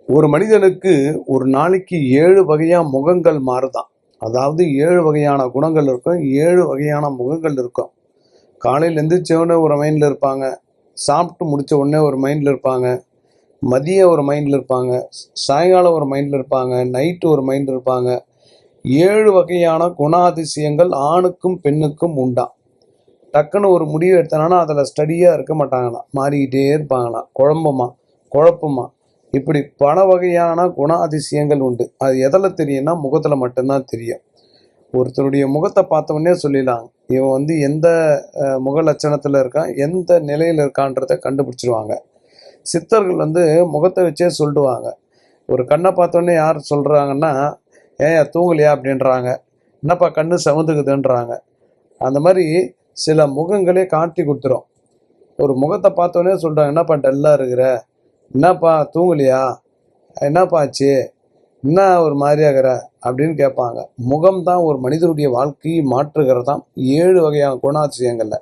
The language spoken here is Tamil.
ஒரு மனிதனுக்கு ஒரு நாளைக்கு 7 வகையா முகங்கள் மாறுதான். அதாவது 7 வகையான குணங்கள் இருக்கும், 7 வகையான முகங்கள் இருக்கும். காலையில் எந்திரிச்ச உடனே ஒரு மைண்டில் இருப்பாங்க, சாப்பிட்டு முடிச்ச உடனே ஒரு மைண்டில் இருப்பாங்க, மதியம் ஒரு மைண்டில் இருப்பாங்க, சாயங்காலம் ஒரு மைண்டில் இருப்பாங்க, நைட்டு ஒரு மைண்டில் இருப்பாங்க. 7 வகையான குணாதிசயங்கள் ஆணுக்கும் பெண்ணுக்கும் உண்டாம். டக்குன்னு ஒரு முடிவு எடுத்தாங்கன்னா அதில் ஸ்டடியாக இருக்க மாட்டாங்களாம், மாறிக்கிட்டே இருப்பாங்களாம், குழப்பமா. இப்படி பல வகையான குணாதிசயங்கள் உண்டு. அது எதில் தெரியும்னா முகத்தில் மட்டும்தான் தெரியும். ஒருத்தருடைய முகத்தை பார்த்த உடனே சொல்லிடலாம், இவன் எந்த முக லட்சணத்தில் இருக்கான், எந்த நிலையில் இருக்கான்றதை கண்டுபிடிச்சிருவாங்க. சித்தர்கள் முகத்தை வச்சே சொல்லிடுவாங்க. ஒரு கண்ணை பார்த்தோன்னே யார் சொல்கிறாங்கன்னா, ஏன் தூங்கலையா அப்படின்றாங்க, என்னப்பா கண்ணு சவுந்துக்குதுன்றாங்க. அந்த மாதிரி சில முகங்களே காட்டி கொடுத்துரும். ஒரு முகத்தை பார்த்தோன்னே சொல்கிறாங்க, என்னப்பா டல்லாக இருக்கிற, என்னப்பா தூங்கலையா, என்னப்பா ஆச்சு, என்ன ஒரு மாதிரியாகிற அப்படின்னு கேட்பாங்க. முகம்தான் ஒரு மனிதனுடைய வாழ்க்கையை மாற்றுகிறதாம் 7 வகையான குணாதிசயங்கள்ல.